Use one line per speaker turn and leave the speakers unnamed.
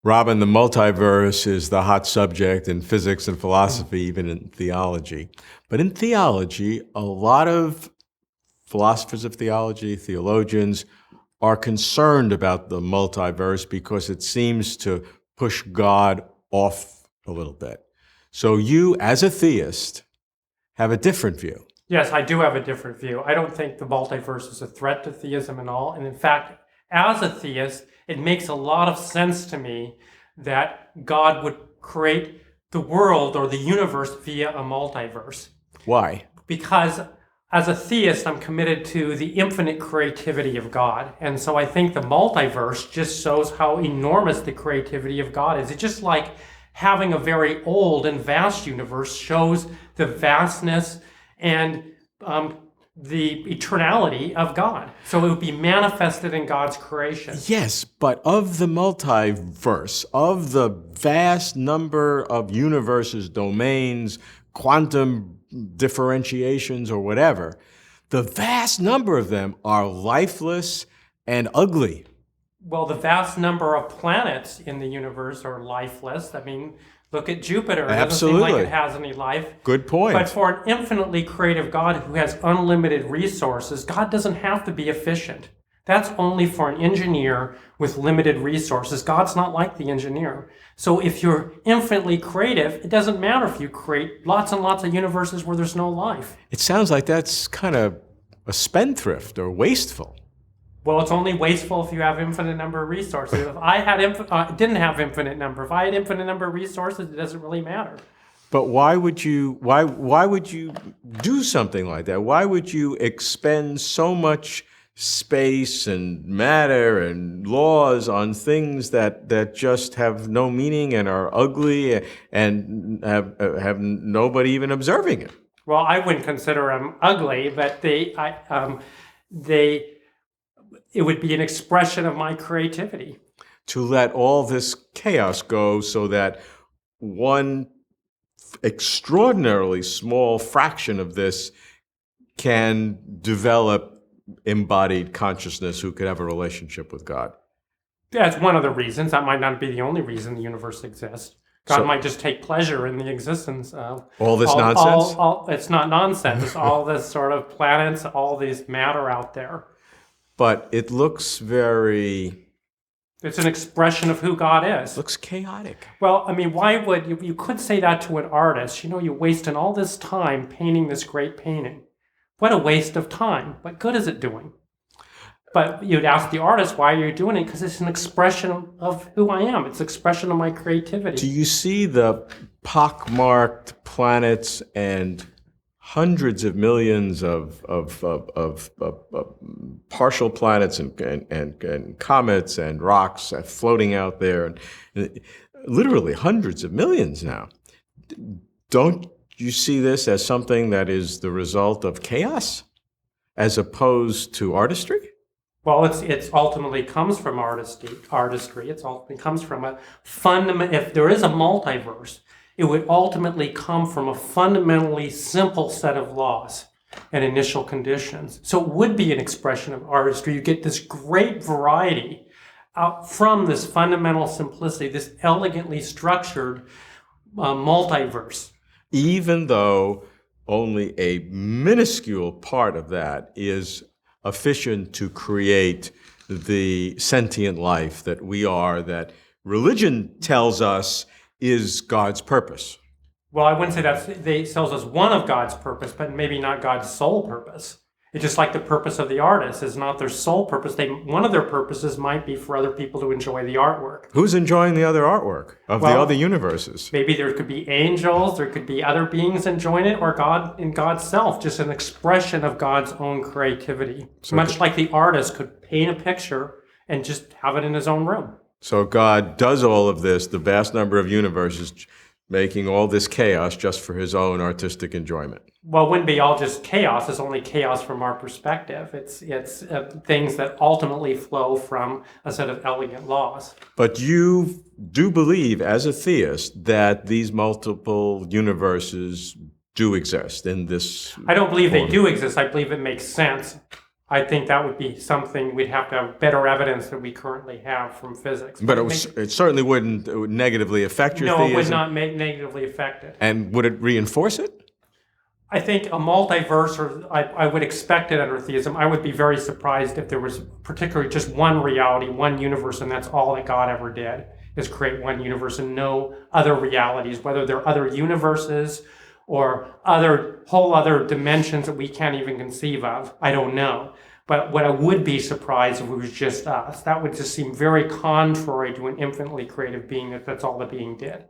Robin, the multiverse is the hot subject in physics and philosophy, even in theology. But in theology, a lot of philosophers of theology, theologians, are concerned about the multiverse because it seems to push God off a little bit. So you, as a theist, have a different view.
Yes, I do have a different view. I don't think the multiverse is a threat to theism at all. And in fact, as a theist, it makes a lot of sense to me that God would create the world or the universe via a multiverse.
Why?
Because as a theist, I'm committed to the infinite creativity of God. And so I think the multiverse just shows how enormous the creativity of God is. It's just like having a very old and vast universe shows the vastness and the eternality of God. So it would be manifested in God's creation.
Yes, but of the multiverse, of the vast number of universes, domains, quantum differentiations, or whatever, the vast number of them are lifeless and ugly.
Well, the vast number of planets in the universe are lifeless. I mean, look at Jupiter. It doesn't seem like it has any life.
Good point.
But for an infinitely creative God who has unlimited resources, God doesn't have to be efficient. That's only for an engineer with limited resources. God's not like the engineer. So if you're infinitely creative, it doesn't matter if you create lots and lots of universes where there's no life.
It sounds like that's kind of a spendthrift or wasteful.
Well, it's only wasteful if you have infinite number of resources. If I had didn't have infinite number, if I had infinite number of resources, it doesn't really matter.
But why would you do something like that? Why would you expend so much space and matter and laws on things that just have no meaning and are ugly and have nobody even observing it?
Well, I wouldn't consider them ugly, but it would be an expression of my creativity.
To let all this chaos go so that one extraordinarily small fraction of this can develop embodied consciousness who could have a relationship with God.
That's one of the reasons. That might not be the only reason the universe exists. God might just take pleasure in the existence of
all this nonsense?
It's not nonsense. It's all this sort of planets, all this matter out there.
But it looks very...
It's an expression of who God is.
Looks chaotic.
Well, I mean, why would you could say that to an artist? You're wasting all this time painting this great painting. What a waste of time. What good is it doing? But you'd ask the artist, why are you doing it? Because it's an expression of who I am. It's an expression of my creativity.
Do you see the pockmarked planets and hundreds of millions of partial planets and comets and rocks floating out there, and literally hundreds of millions now? Don't you see this as something that is the result of chaos as opposed to artistry?
Well, it's ultimately comes from artistry. It comes from a fundamental. If there is a multiverse, it would ultimately come from a fundamentally simple set of laws and initial conditions. So it would be an expression of artistry. You get this great variety out from this fundamental simplicity, this elegantly structured multiverse.
Even though only a minuscule part of that is efficient to create the sentient life that we are, that religion tells us is God's purpose.
Well, I wouldn't say that they tells us one of God's purpose, but maybe not God's sole purpose. It's just like the purpose of the artist is not their sole purpose. One of their purposes might be for other people to enjoy the artwork.
Who's enjoying the other artwork of the other universes?
Maybe there could be angels, there could be other beings enjoying it, or God in God's self, just an expression of God's own creativity. So much like the artist could paint a picture and just have it in his own room.
So God does all of this, the vast number of universes, making all this chaos just for his own artistic enjoyment.
Well, it wouldn't be all just chaos. It's only chaos from our perspective. It's things that ultimately flow from a set of elegant laws.
But you do believe, as a theist, that these multiple universes do exist in this
I don't believe
form.
They do exist. I believe it makes sense. I think that would be something we'd have to have better evidence than we currently have from physics.
But it certainly wouldn't negatively affect your
No,
theism.
it would not make negatively affect it.
And would it reinforce it?
I think a multiverse, or I would expect it under theism. I would be very surprised if there was particularly just one reality, one universe, and that's all that God ever did, is create one universe and no other realities, whether they're other universes or whole other dimensions that we can't even conceive of. I don't know. But what I would be surprised if it was just us. That would just seem very contrary to an infinitely creative being, that's all the being did.